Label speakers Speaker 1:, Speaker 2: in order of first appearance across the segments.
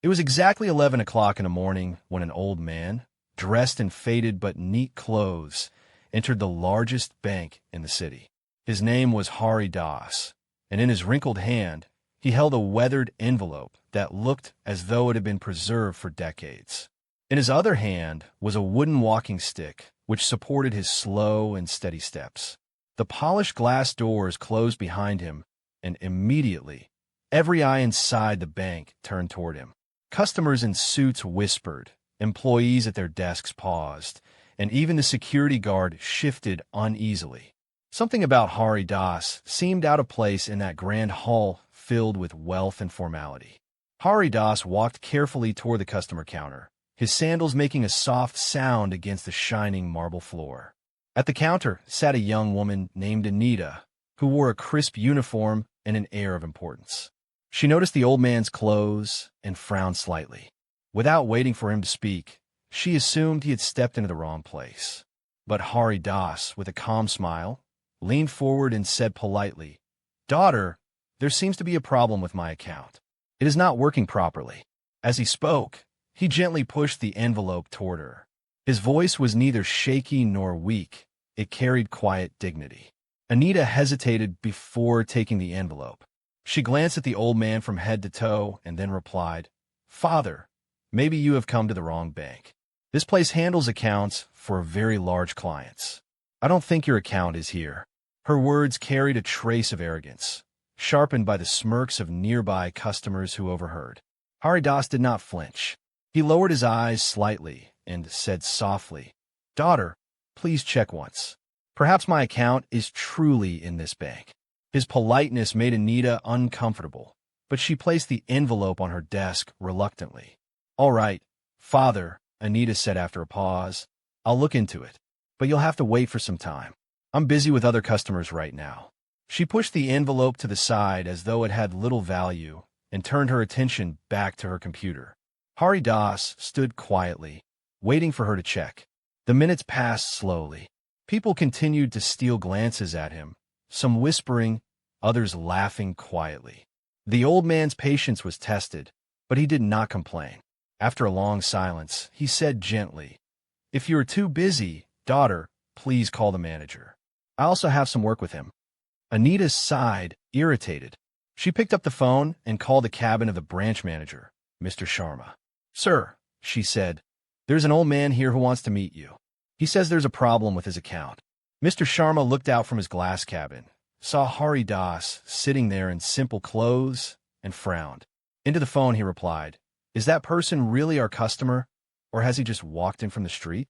Speaker 1: It was exactly 11 o'clock in the morning when an old man, dressed in faded but neat clothes, entered the largest bank in the city. His name was Hari Das, and in his wrinkled hand, he held a weathered envelope that looked as though it had been preserved for decades. In his other hand was a wooden walking stick, which supported his slow and steady steps. The polished glass doors closed behind him, and immediately, every eye inside the bank turned toward him. Customers in suits whispered, employees at their desks paused, and even the security guard shifted uneasily. Something about Hari Das seemed out of place in that grand hall filled with wealth and formality. Hari Das walked carefully toward the customer counter, his sandals making a soft sound against the shining marble floor. At the counter sat a young woman named Anita, who wore a crisp uniform and an air of importance. She noticed the old man's clothes and frowned slightly. Without waiting for him to speak, she assumed he had stepped into the wrong place. But Hari Das, with a calm smile, leaned forward and said politely, "Daughter, there seems to be a problem with my account. It is not working properly." As he spoke, he gently pushed the envelope toward her. His voice was neither shaky nor weak. It carried quiet dignity. Anita hesitated before taking the envelope. She glanced at the old man from head to toe and then replied, "Father, maybe you have come to the wrong bank. This place handles accounts for very large clients. I don't think your account is here." Her words carried a trace of arrogance, sharpened by the smirks of nearby customers who overheard. Hari Das did not flinch. He lowered his eyes slightly and said softly, "Daughter, please check once. Perhaps my account is truly in this bank." His politeness made Anita uncomfortable, but she placed the envelope on her desk reluctantly. "All right, Father," Anita said after a pause. "I'll look into it, but you'll have to wait for some time. I'm busy with other customers right now." She pushed the envelope to the side as though it had little value and turned her attention back to her computer. Hari Das stood quietly, waiting for her to check. The minutes passed slowly. People continued to steal glances at him, some whispering, others laughing quietly. The old man's patience was tested, but he did not complain. After a long silence, he said gently, "If you are too busy, daughter, please call the manager. I also have some work with him." Anita sighed, irritated. She picked up the phone and called the cabin of the branch manager, Mr. Sharma. "Sir," she said, "there's an old man here who wants to meet you. He says there's a problem with his account." Mr. Sharma looked out from his glass cabin, saw Hari Das sitting there in simple clothes, and frowned. Into the phone he replied, "Is that person really our customer, or has he just walked in from the street?"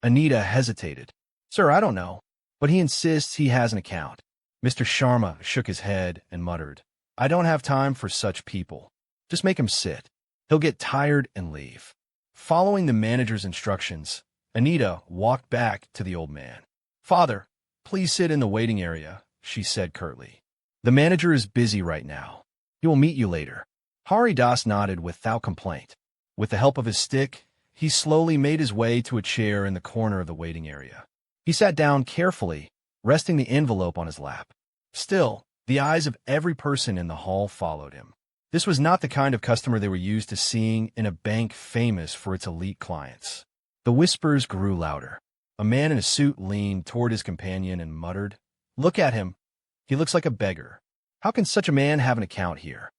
Speaker 1: Anita hesitated. "Sir, I don't know, but he insists he has an account." Mr. Sharma shook his head and muttered, "I don't have time for such people. Just make him sit. He'll get tired and leave." Following the manager's instructions, Anita walked back to the old man. "Father, please sit in the waiting area," she said curtly. "The manager is busy right now. He will meet you later." Hari Das nodded without complaint. With the help of his stick, he slowly made his way to a chair in the corner of the waiting area. He sat down carefully, resting the envelope on his lap. Still, the eyes of every person in the hall followed him. This was not the kind of customer they were used to seeing in a bank famous for its elite clients. The whispers grew louder. A man in a suit leaned toward his companion and muttered, "Look at him. He looks like a beggar. How can such a man have an account here?"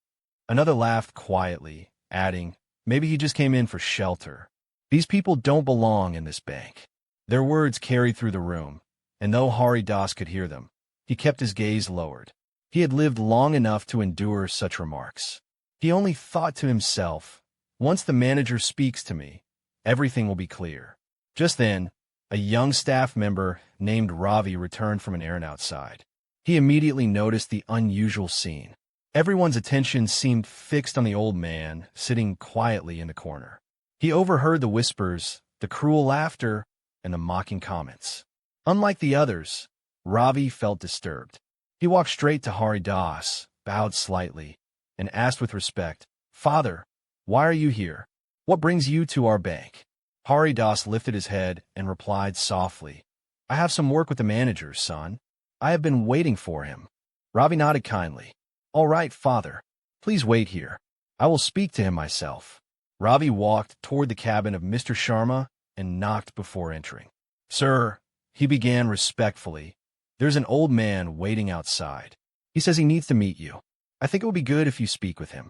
Speaker 1: Another laughed quietly, adding, "Maybe he just came in for shelter. These people don't belong in this bank." Their words carried through the room, and though Hari Das could hear them, he kept his gaze lowered. He had lived long enough to endure such remarks. He only thought to himself, "Once the manager speaks to me, everything will be clear." Just then, a young staff member named Ravi returned from an errand outside. He immediately noticed the unusual scene. Everyone's attention seemed fixed on the old man sitting quietly in the corner. He overheard the whispers, the cruel laughter, and the mocking comments. Unlike the others, Ravi felt disturbed. He walked straight to Hari Das, bowed slightly, and asked with respect, "Father, why are you here? What brings you to our bank?" Hari Das lifted his head and replied softly, "I have some work with the manager, son. I have been waiting for him." Ravi nodded kindly. "All right, father. Please wait here. I will speak to him myself." Ravi walked toward the cabin of Mr. Sharma and knocked before entering. "Sir," he began respectfully, "there's an old man waiting outside. He says he needs to meet you. I think it would be good if you speak with him."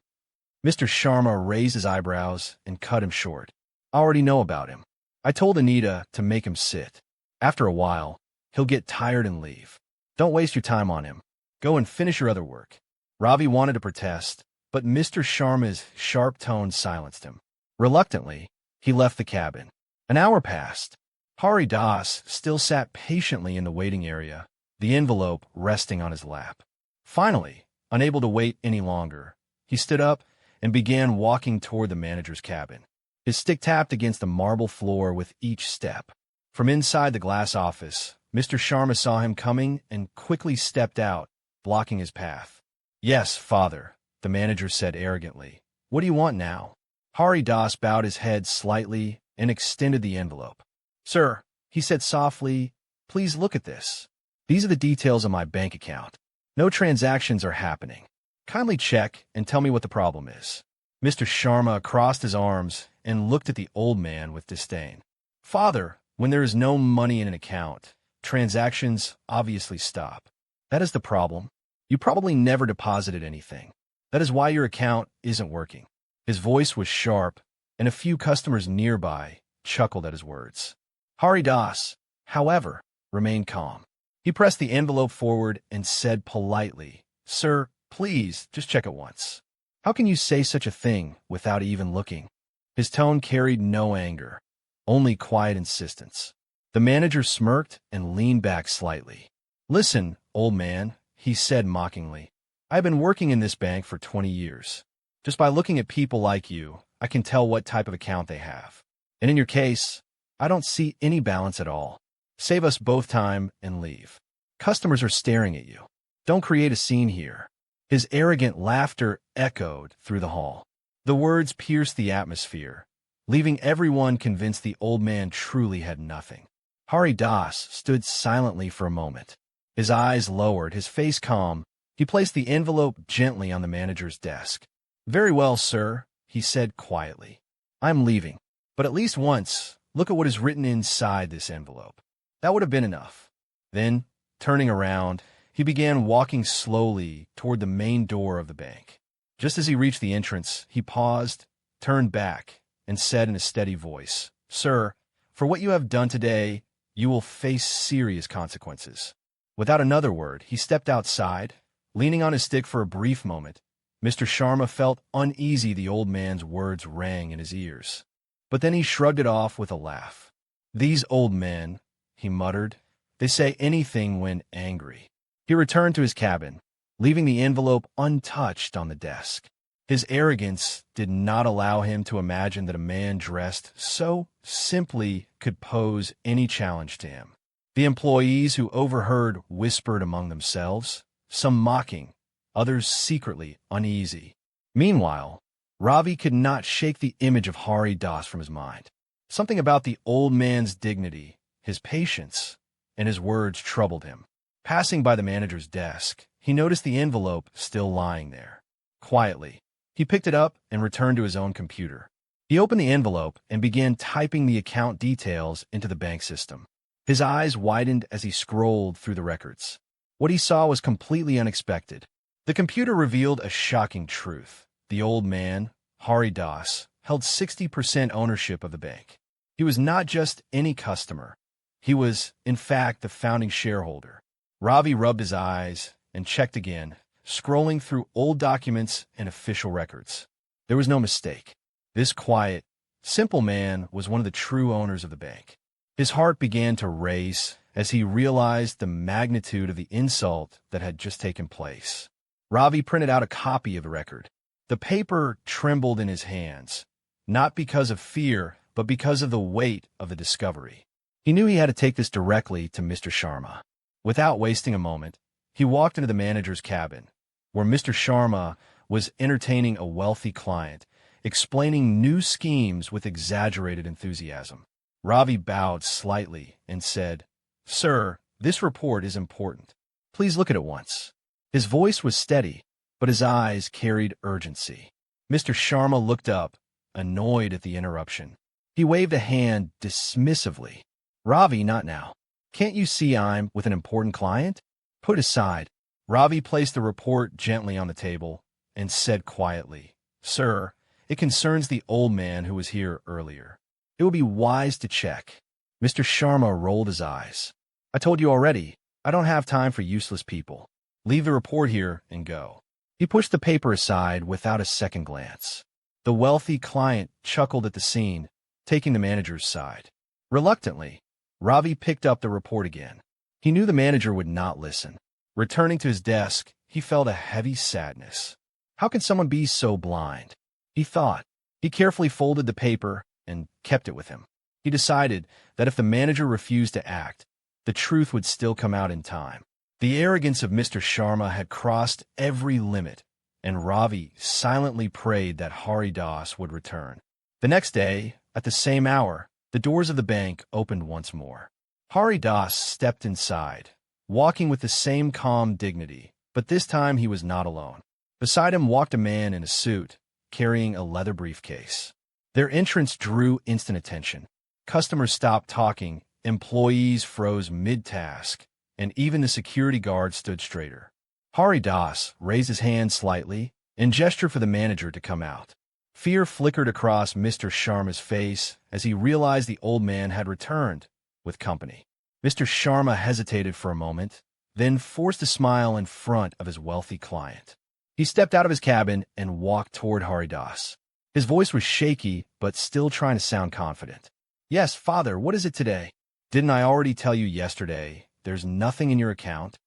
Speaker 1: Mr. Sharma raised his eyebrows and cut him short. "I already know about him. I told Anita to make him sit. After a while, he'll get tired and leave. Don't waste your time on him. Go and finish your other work." Ravi wanted to protest, but Mr. Sharma's sharp tone silenced him. Reluctantly, he left the cabin. An hour passed. Hari Das still sat patiently in the waiting area, the envelope resting on his lap. Finally, unable to wait any longer, he stood up and began walking toward the manager's cabin. His stick tapped against the marble floor with each step. From inside the glass office, Mr. Sharma saw him coming and quickly stepped out, blocking his path. "Yes, father," the manager said arrogantly. "What do you want now?" Hari Das bowed his head slightly and extended the envelope. "Sir," he said softly, "please look at this. These are the details of my bank account. No transactions are happening. Kindly check and tell me what the problem is." Mr. Sharma crossed his arms and looked at the old man with disdain. "Father, when there is no money in an account, transactions obviously stop. That is the problem. You probably never deposited anything. That is why your account isn't working." His voice was sharp, and a few customers nearby chuckled at his words. Hari Das, however, remained calm. He pressed the envelope forward and said politely, "Sir, please, just check it once. How can you say such a thing without even looking?" His tone carried no anger, only quiet insistence. The manager smirked and leaned back slightly. "Listen, old man," he said mockingly. "I've been working in this bank for 20 years. Just by looking at people like you, I can tell what type of account they have. And in your case, I don't see any balance at all. Save us both time and leave. Customers are staring at you. Don't create a scene here." His arrogant laughter echoed through the hall. The words pierced the atmosphere, leaving everyone convinced the old man truly had nothing. Hari Das stood silently for a moment. His eyes lowered, his face calm. He placed the envelope gently on the manager's desk. "Very well, sir," he said quietly. "I'm leaving. But at least once, look at what is written inside this envelope." That would have been enough. Then, turning around, he began walking slowly toward the main door of the bank. Just as he reached the entrance, he paused, turned back, and said in a steady voice, "Sir, for what you have done today, you will face serious consequences." Without another word, he stepped outside. Leaning on his stick for a brief moment, Mr. Sharma felt uneasy the old man's words rang in his ears. But then he shrugged it off with a laugh. "These old men," he muttered, "they say anything when angry." He returned to his cabin, leaving the envelope untouched on the desk. His arrogance did not allow him to imagine that a man dressed so simply could pose any challenge to him. The employees who overheard whispered among themselves, some mocking, others secretly uneasy. Meanwhile, Ravi could not shake the image of Hari Das from his mind. Something about the old man's dignity, his patience, and his words troubled him. Passing by the manager's desk, he noticed the envelope still lying there. Quietly, he picked it up and returned to his own computer. He opened the envelope and began typing the account details into the bank system. His eyes widened as he scrolled through the records. What he saw was completely unexpected. The computer revealed a shocking truth. The old man, Hari Das, held 60% ownership of the bank. He was not just any customer. He was, in fact, the founding shareholder. Ravi rubbed his eyes and checked again, scrolling through old documents and official records. There was no mistake. This quiet, simple man was one of the true owners of the bank. His heart began to race as he realized the magnitude of the insult that had just taken place. Ravi printed out a copy of the record. The paper trembled in his hands, not because of fear, but because of the weight of the discovery. He knew he had to take this directly to Mr. Sharma. Without wasting a moment, he walked into the manager's cabin, where Mr. Sharma was entertaining a wealthy client, explaining new schemes with exaggerated enthusiasm. Ravi bowed slightly and said, "Sir, this report is important. Please look at it once." His voice was steady, but his eyes carried urgency. Mr. Sharma looked up, annoyed at the interruption. He waved a hand dismissively. Ravi, not now. Can't you see I'm with an important client? Put aside. Ravi placed the report gently on the table and said quietly, Sir, it concerns the old man who was here earlier. It will be wise to check. Mr. Sharma rolled his eyes. I told you already, I don't have time for useless people. Leave the report here and go. He pushed the paper aside without a second glance. The wealthy client chuckled at the scene, taking the manager's side. Reluctantly, Ravi picked up the report again. He knew the manager would not listen. Returning to his desk, he felt a heavy sadness. How can someone be so blind? He thought. He carefully folded the paper and kept it with him. He decided that if the manager refused to act, the truth would still come out in time. The arrogance of Mr. Sharma had crossed every limit, and Ravi silently prayed that Hari Das would return. The next day, at the same hour, the doors of the bank opened once more. Hari Das stepped inside, walking with the same calm dignity, but this time he was not alone. Beside him walked a man in a suit, carrying a leather briefcase. Their entrance drew instant attention. Customers stopped talking, employees froze mid-task, and even the security guard stood straighter. Hari Das raised his hand slightly and gestured for the manager to come out. Fear flickered across Mr. Sharma's face as he realized the old man had returned with company. Mr. Sharma hesitated for a moment, then forced a smile in front of his wealthy client. He stepped out of his cabin and walked toward Hari Das. His voice was shaky, but still trying to sound confident. Yes, father, what is it today? Didn't I already tell you yesterday there's nothing in your account?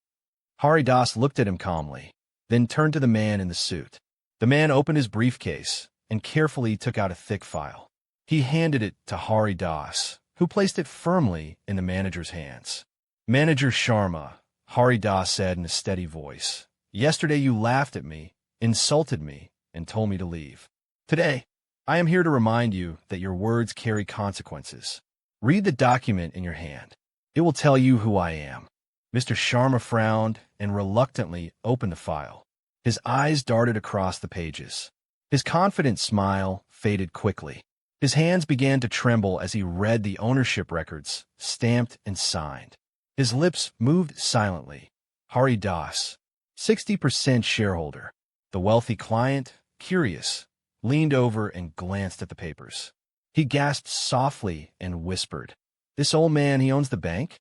Speaker 1: Hari Das looked at him calmly, then turned to the man in the suit. The man opened his briefcase and carefully took out a thick file. He handed it to Hari Das, who placed it firmly in the manager's hands. Manager Sharma, Hari Das said in a steady voice, yesterday you laughed at me, insulted me, and told me to leave. Today, I am here to remind you that your words carry consequences. Read the document in your hand. It will tell you who I am. Mr. Sharma frowned and reluctantly opened the file. His eyes darted across the pages. His confident smile faded quickly. His hands began to tremble as he read the ownership records, stamped and signed. His lips moved silently. Hari Das, 60% shareholder. The wealthy client, curious, leaned over and glanced at the papers. He gasped softly and whispered, This old man, he owns the bank?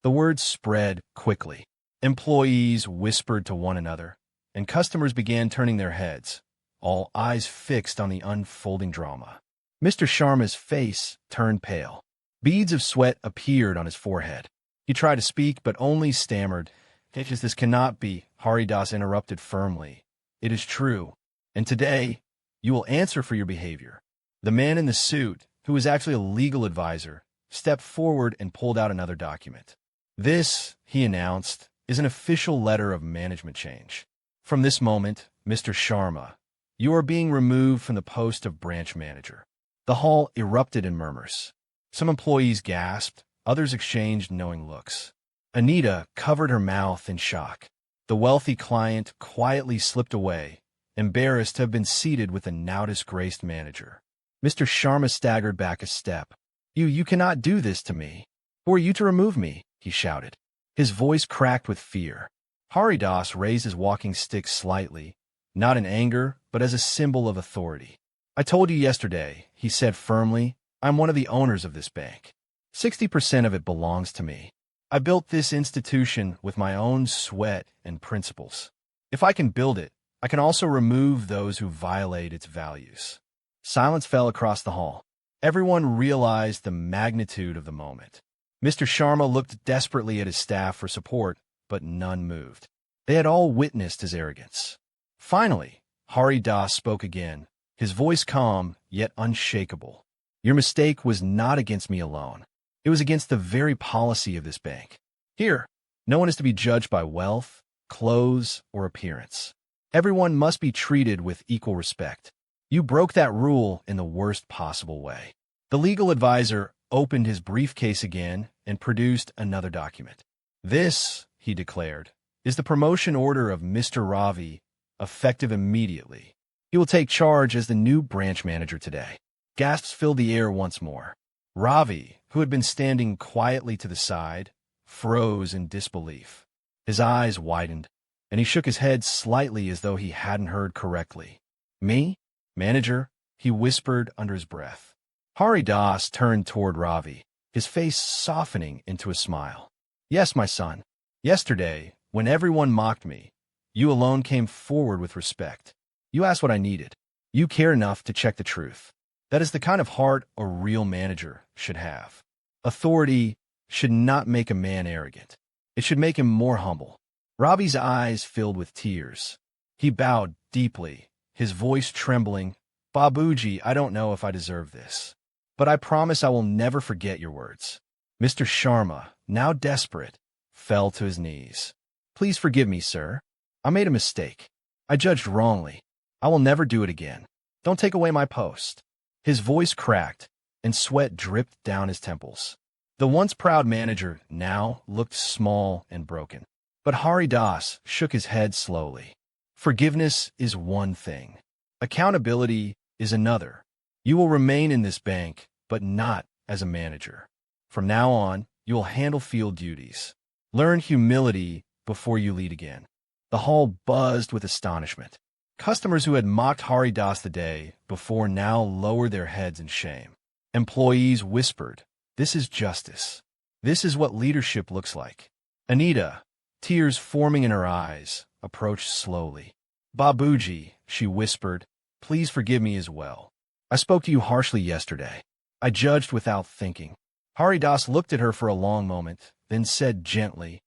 Speaker 1: The words spread quickly. Employees whispered to one another, and customers began turning their heads, all eyes fixed on the unfolding drama. Mr. Sharma's face turned pale. Beads of sweat appeared on his forehead. He tried to speak, but only stammered. This cannot be, Hari Das interrupted firmly. It is true, and today you will answer for your behavior. The man in the suit, who was actually a legal advisor, stepped forward and pulled out another document. This, he announced, is an official letter of management change. From this moment, Mr. Sharma, you are being removed from the post of branch manager. The hall erupted in murmurs. Some employees gasped, others exchanged knowing looks. Anita covered her mouth in shock. The wealthy client quietly slipped away, embarrassed to have been seated with the now disgraced manager. Mr. Sharma staggered back a step. You cannot do this to me. Who are you to remove me? He shouted. His voice cracked with fear. Hari Das raised his walking stick slightly, not in anger, but as a symbol of authority. I told you yesterday, he said firmly, I'm one of the owners of this bank. 60% of it belongs to me. I built this institution with my own sweat and principles. If I can build it, I can also remove those who violate its values. Silence fell across the hall. Everyone realized the magnitude of the moment. Mr. Sharma looked desperately at his staff for support, but none moved. They had all witnessed his arrogance. Finally, Hari Das spoke again, his voice calm yet unshakable. Your mistake was not against me alone. It was against the very policy of this bank. Here, no one is to be judged by wealth, clothes, or appearance. Everyone must be treated with equal respect. You broke that rule in the worst possible way. The legal advisor opened his briefcase again and produced another document. This, he declared, is the promotion order of Mr. Ravi, effective immediately. He will take charge as the new branch manager today. Gasps filled the air once more. Ravi, who had been standing quietly to the side, froze in disbelief. His eyes widened, and he shook his head slightly as though he hadn't heard correctly. "Me? Manager?" he whispered under his breath. Hari Das turned toward Ravi, his face softening into a smile. "Yes, my son. Yesterday, when everyone mocked me, you alone came forward with respect. You asked what I needed. You cared enough to check the truth. That is the kind of heart a real manager should have. Authority should not make a man arrogant. It should make him more humble." Ravi's eyes filled with tears. He bowed deeply, his voice trembling. "Babuji, I don't know if I deserve this, but I promise I will never forget your words." Mr. Sharma, now desperate, fell to his knees. "Please forgive me, sir. I made a mistake. I judged wrongly. I will never do it again. Don't take away my post." His voice cracked, and sweat dripped down his temples. The once proud manager now looked small and broken. But Hari Das shook his head slowly. "Forgiveness is one thing. Accountability is another. You will remain in this bank, but not as a manager. From now on, you will handle field duties. Learn humility before you lead again." The hall buzzed with astonishment. Customers who had mocked Hari Das the day before now lowered their heads in shame. Employees whispered, "This is justice. This is what leadership looks like." Anita, tears forming in her eyes, approached slowly. "Babuji," she whispered, "please forgive me as well. I spoke to you harshly yesterday. I judged without thinking." Hari Das looked at her for a long moment, then said gently,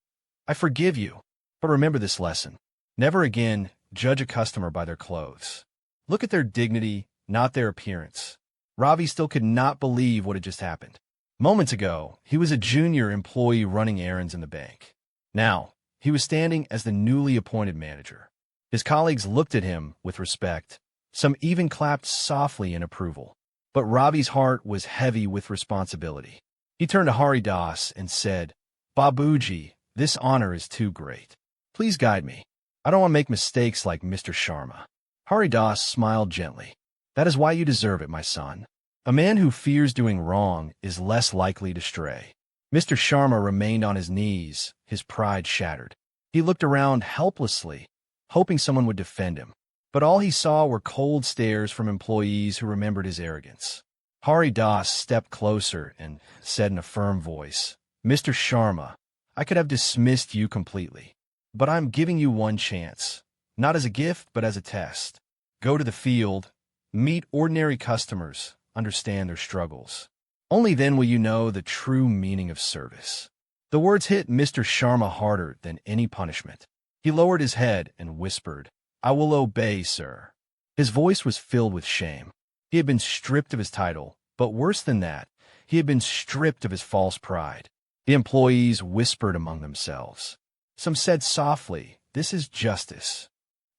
Speaker 1: "I forgive you, but remember this lesson. Never again judge a customer by their clothes. Look at their dignity, not their appearance." Ravi still could not believe what had just happened. Moments ago, he was a junior employee running errands in the bank. Now, he was standing as the newly appointed manager. His colleagues looked at him with respect. Some even clapped softly in approval. But Ravi's heart was heavy with responsibility. He turned to Hari Das and said, "Babuji, this honor is too great. Please guide me. I don't want to make mistakes like Mr. Sharma." Hari Das smiled gently. "That is why you deserve it, my son. A man who fears doing wrong is less likely to stray." Mr. Sharma remained on his knees, his pride shattered. He looked around helplessly, hoping someone would defend him. But all he saw were cold stares from employees who remembered his arrogance. Hari Das stepped closer and said in a firm voice, "Mr. Sharma, I could have dismissed you completely. But I'm giving you one chance, not as a gift, but as a test. Go to the field, meet ordinary customers, understand their struggles. Only then will you know the true meaning of service." The words hit Mr. Sharma harder than any punishment. He lowered his head and whispered, "I will obey, sir." His voice was filled with shame. He had been stripped of his title, but worse than that, he had been stripped of his false pride. The employees whispered among themselves. Some said softly, "This is justice."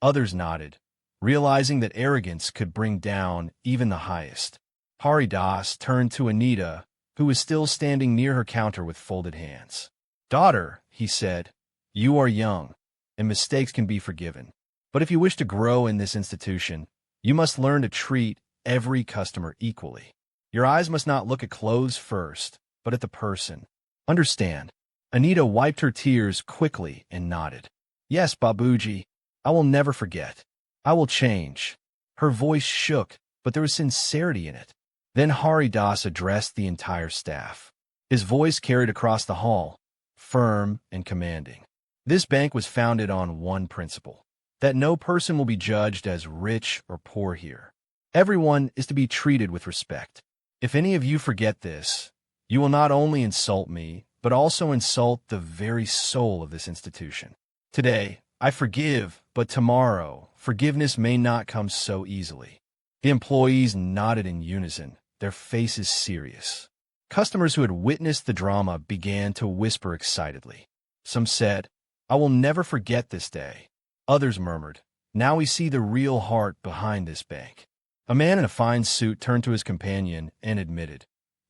Speaker 1: Others nodded, realizing that arrogance could bring down even the highest. Hari Das turned to Anita, who was still standing near her counter with folded hands. "Daughter," he said, "you are young, and mistakes can be forgiven. But if you wish to grow in this institution, you must learn to treat every customer equally. Your eyes must not look at clothes first, but at the person. Understand?" Anita wiped her tears quickly and nodded. "Yes, Babuji, I will never forget. I will change." Her voice shook, but there was sincerity in it. Then Hari Das addressed the entire staff. His voice carried across the hall, firm and commanding. This bank was founded on one principle, that no person will be judged as rich or poor here. Everyone is to be treated with respect. If any of you forget this, you will not only insult me, but also insult the very soul of this institution. Today, I forgive, but tomorrow, forgiveness may not come so easily." The employees nodded in unison, their faces serious. Customers who had witnessed the drama began to whisper excitedly. Some said, "I will never forget this day." Others murmured, "Now we see the real heart behind this bank." A man in a fine suit turned to his companion and admitted,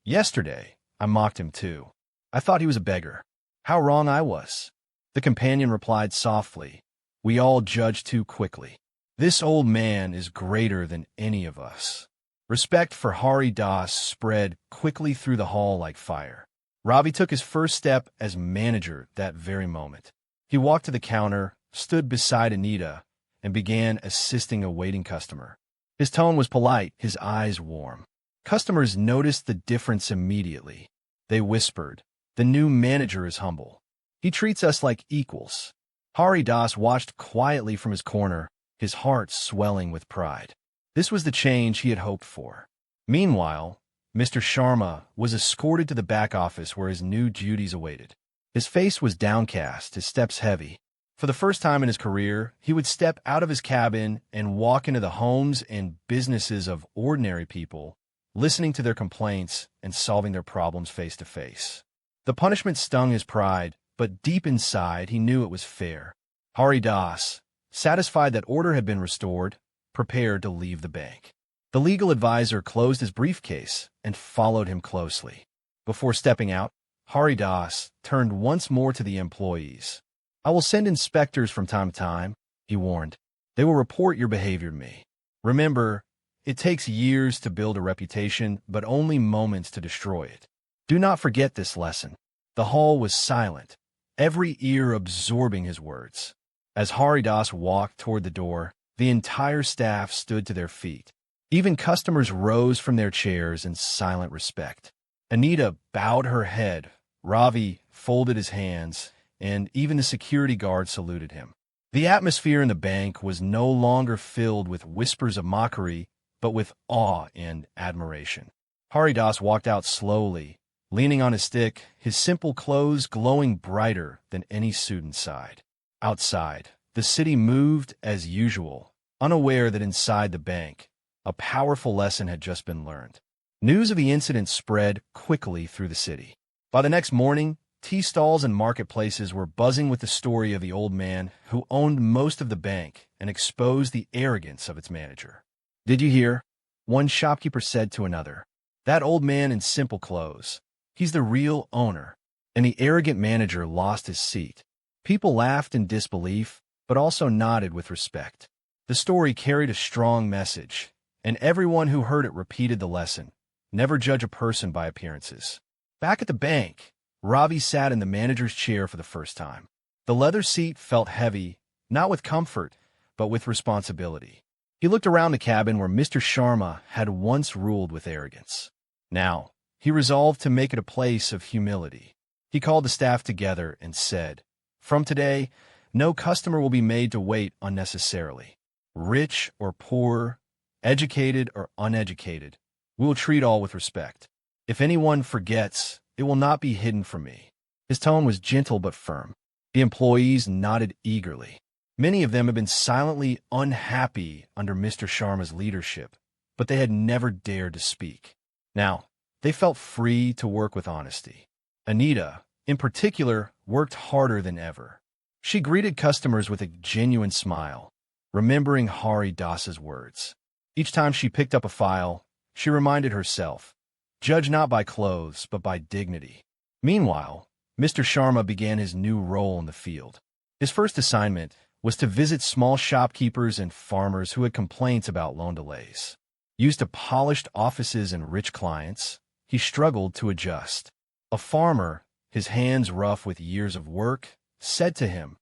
Speaker 1: "Yesterday, I mocked him too. I thought he was a beggar. How wrong I was." The companion replied softly, "We all judge too quickly. This old man is greater than any of us." Respect for Hari Das spread quickly through the hall like fire. Ravi took his first step as manager that very moment. He walked to the counter, stood beside Anita, and began assisting a waiting customer. His tone was polite, his eyes warm. Customers noticed the difference immediately. They whispered, "The new manager is humble. He treats us like equals." Hari Das watched quietly from his corner, his heart swelling with pride. This was the change he had hoped for. Meanwhile, Mr. Sharma was escorted to the back office where his new duties awaited. His face was downcast, his steps heavy. For the first time in his career, he would step out of his cabin and walk into the homes and businesses of ordinary people, listening to their complaints and solving their problems face to face. The punishment stung his pride, but deep inside he knew it was fair. Hari Das, satisfied that order had been restored, prepared to leave the bank. The legal advisor closed his briefcase and followed him closely. Before stepping out, Hari Das turned once more to the employees. "I will send inspectors from time to time," he warned. "They will report your behavior to me. Remember, it takes years to build a reputation, but only moments to destroy it. Do not forget this lesson." The hall was silent, every ear absorbing his words. As Hari Das walked toward the door, the entire staff stood to their feet. Even customers rose from their chairs in silent respect. Anita bowed her head, Ravi folded his hands, and even the security guard saluted him. The atmosphere in the bank was no longer filled with whispers of mockery, but with awe and admiration. Hari Das walked out slowly, leaning on his stick, his simple clothes glowing brighter than any suit inside. Outside, the city moved as usual, unaware that inside the bank, a powerful lesson had just been learned. News of the incident spread quickly through the city. By the next morning, tea stalls and marketplaces were buzzing with the story of the old man who owned most of the bank and exposed the arrogance of its manager. "Did you hear?" one shopkeeper said to another. "That old man in simple clothes. He's the real owner." And the arrogant manager lost his seat. People laughed in disbelief, but also nodded with respect. The story carried a strong message, and everyone who heard it repeated the lesson: never judge a person by appearances. Back at the bank, Ravi sat in the manager's chair for the first time. The leather seat felt heavy, not with comfort, but with responsibility. He looked around the cabin where Mr. Sharma had once ruled with arrogance. Now, he resolved to make it a place of humility. He called the staff together and said, "From today, no customer will be made to wait unnecessarily. Rich or poor, educated or uneducated, we will treat all with respect. If anyone forgets, it will not be hidden from me." His tone was gentle but firm. The employees nodded eagerly. Many of them had been silently unhappy under Mr. Sharma's leadership, but they had never dared to speak. Now, they felt free to work with honesty. Anita, in particular, worked harder than ever. She greeted customers with a genuine smile, remembering Hari Das's words. Each time she picked up a file, she reminded herself, "Judge not by clothes, but by dignity." Meanwhile, Mr. Sharma began his new role in the field. His first assignment was to visit small shopkeepers and farmers who had complaints about loan delays. Used to polished offices and rich clients, he struggled to adjust. A farmer, his hands rough with years of work, said to him,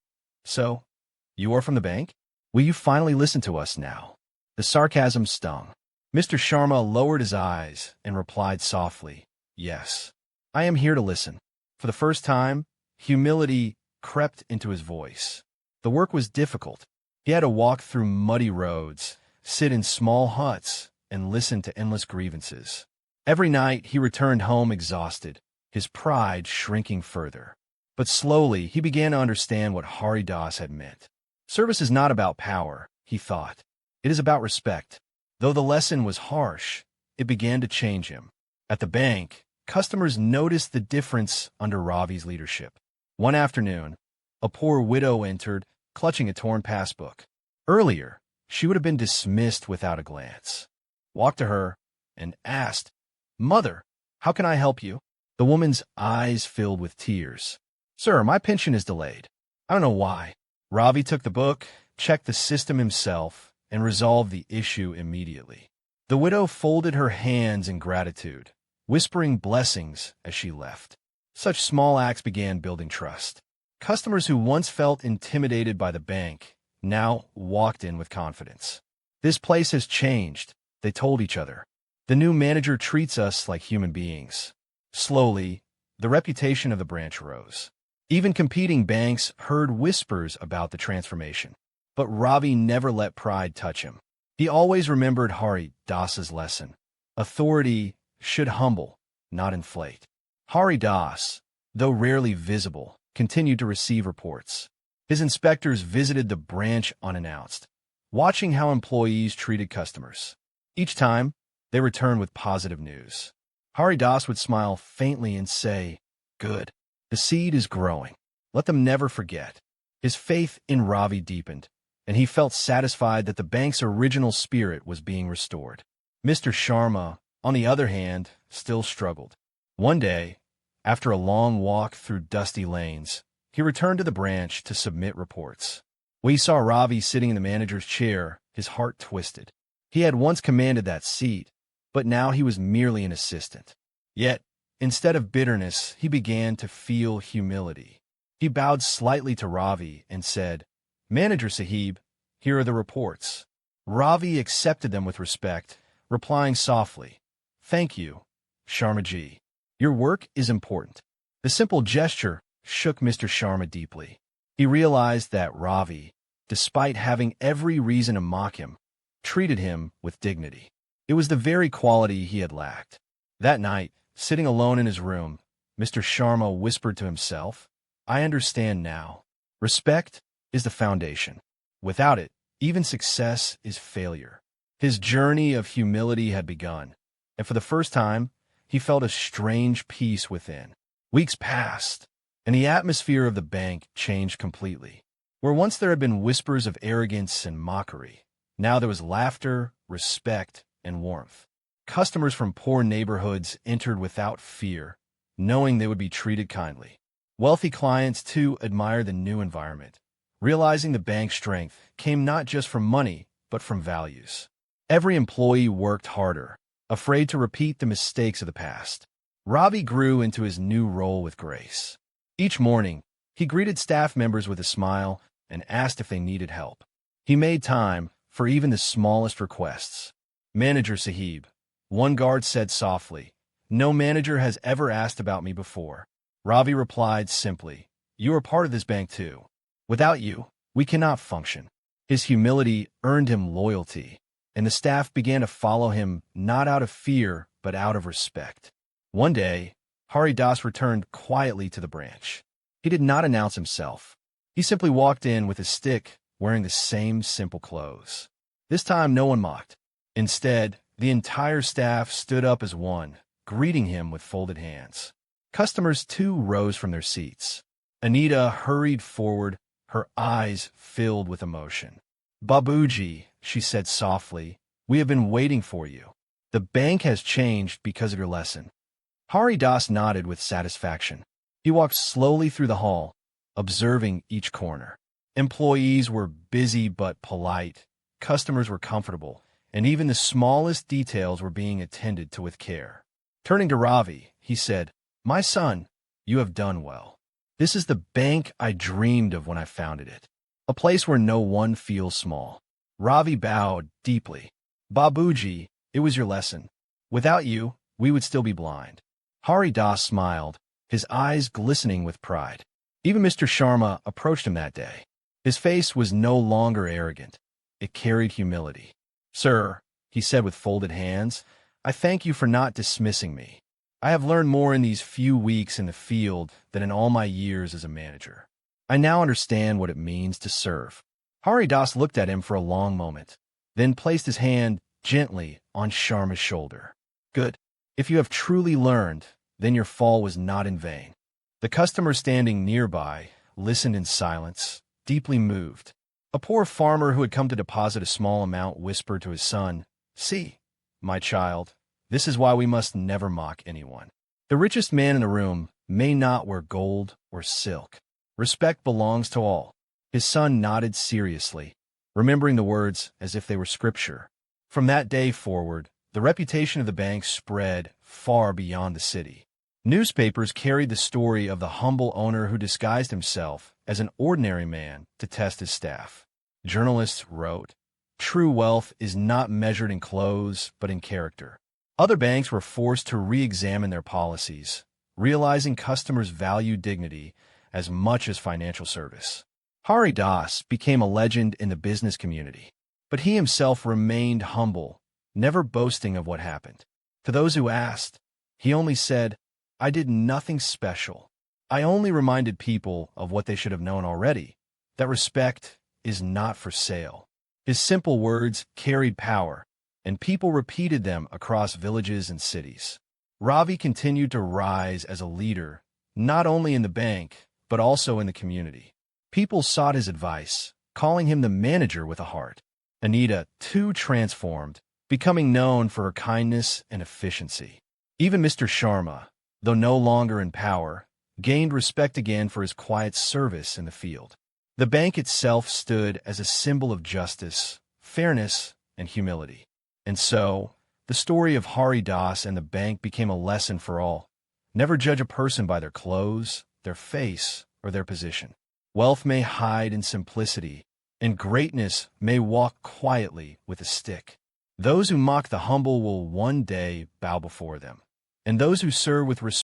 Speaker 1: "So, you are from the bank? Will you finally listen to us now?" The sarcasm stung. Mr. Sharma lowered his eyes and replied softly, "Yes, I am here to listen." For the first time, humility crept into his voice. The work was difficult. He had to walk through muddy roads, sit in small huts, and listen to endless grievances. Every night he returned home exhausted, his pride shrinking further. But slowly he began to understand what Hari Das had meant. Service is not about power, he thought. It is about respect. Though the lesson was harsh, it began to change him. At the bank, customers noticed the difference under Ravi's leadership. One afternoon, a poor widow entered, clutching a torn passbook. Earlier, she would have been dismissed without a glance. Walked to her and asked, "Mother, how can I help you?" The woman's eyes filled with tears. "Sir, my pension is delayed. I don't know why." Ravi took the book, checked the system himself, and resolved the issue immediately. The widow folded her hands in gratitude, whispering blessings as she left. Such small acts began building trust. Customers who once felt intimidated by the bank now walked in with confidence. "This place has changed," they told each other. "The new manager treats us like human beings." Slowly, the reputation of the branch rose. Even competing banks heard whispers about the transformation. But Ravi never let pride touch him. He always remembered Hari Das's lesson. Authority should humble, not inflate. Hari Das, though rarely visible, continued to receive reports. His inspectors visited the branch unannounced, watching how employees treated customers. Each time, they returned with positive news. Hari Das would smile faintly and say, "Good. The seed is growing. Let them never forget." His faith in Ravi deepened, and he felt satisfied that the bank's original spirit was being restored. Mr. Sharma, on the other hand, still struggled. One day, after a long walk through dusty lanes, he returned to the branch to submit reports. When he saw Ravi sitting in the manager's chair, his heart twisted. He had once commanded that seat, but now he was merely an assistant. Yet, instead of bitterness, he began to feel humility. He bowed slightly to Ravi and said, "Manager Sahib, here are the reports." Ravi accepted them with respect, replying softly, "Thank you, Sharmaji. Your work is important." The simple gesture shook Mr. Sharma deeply. He realized that Ravi, despite having every reason to mock him, treated him with dignity. It was the very quality he had lacked. That night, sitting alone in his room, Mr. Sharma whispered to himself, "I understand now. Respect is the foundation. Without it, even success is failure." His journey of humility had begun, and for the first time, he felt a strange peace within. Weeks passed, and the atmosphere of the bank changed completely. Where once there had been whispers of arrogance and mockery, now there was laughter, respect, and warmth. Customers from poor neighborhoods entered without fear, knowing they would be treated kindly. Wealthy clients, too, admired the new environment, realizing the bank's strength came not just from money, but from values. Every employee worked harder, afraid to repeat the mistakes of the past. Ravi grew into his new role with grace. Each morning, he greeted staff members with a smile and asked if they needed help. He made time for even the smallest requests. "Manager Sahib," one guard said softly, "no manager has ever asked about me before." Ravi replied simply, "You are part of this bank too. Without you, we cannot function." His humility earned him loyalty, and the staff began to follow him not out of fear, but out of respect. One day, Hari Das returned quietly to the branch. He did not announce himself. He simply walked in with his stick, wearing the same simple clothes. This time, no one mocked. Instead, the entire staff stood up as one, greeting him with folded hands. Customers, too, rose from their seats. Anita hurried forward, her eyes filled with emotion. "Babuji," she said softly, "we have been waiting for you. The bank has changed because of your lesson." Hari Das nodded with satisfaction. He walked slowly through the hall, observing each corner. Employees were busy but polite, customers were comfortable, and even the smallest details were being attended to with care. Turning to Ravi, he said, "My son, you have done well. This is the bank I dreamed of when I founded it. A place where no one feels small." Ravi bowed deeply. "Babuji, it was your lesson. Without you, we would still be blind." Hari Das smiled, his eyes glistening with pride. Even Mr. Sharma approached him that day. His face was no longer arrogant. It carried humility. "Sir," he said with folded hands, "I thank you for not dismissing me. I have learned more in these few weeks in the field than in all my years as a manager. I now understand what it means to serve." Hari Das looked at him for a long moment, then placed his hand gently on Sharma's shoulder. "Good. If you have truly learned, then your fall was not in vain." The customer standing nearby listened in silence, deeply moved. A poor farmer who had come to deposit a small amount whispered to his son, "See, my child, this is why we must never mock anyone. The richest man in the room may not wear gold or silk. Respect belongs to all." His son nodded seriously, remembering the words as if they were scripture. From that day forward, The reputation of the bank spread far beyond the city. Newspapers carried the story of the humble owner who disguised himself as an ordinary man to test his staff. Journalists wrote, "True wealth is not measured in clothes, but in character." Other banks were forced to re-examine their policies, realizing customers value dignity as much as financial service. Hari Das became a legend in the business community, but he himself remained humble, never boasting of what happened. To those who asked, he only said, "I did nothing special. I only reminded people of what they should have known already, that respect is not for sale." His simple words carried power, and people repeated them across villages and cities. Ravi continued to rise as a leader, not only in the bank, but also in the community. People sought his advice, calling him the manager with a heart. Anita, too, transformed, becoming known for her kindness and efficiency. Even Mr. Sharma, though no longer in power, gained respect again for his quiet service in the field. The bank itself stood as a symbol of justice, fairness, and humility. And so, the story of Hari Das and the bank became a lesson for all. Never judge a person by their clothes, their face, or their position. Wealth may hide in simplicity, and greatness may walk quietly with a stick. Those who mock the humble will one day bow before them, and those who serve with respect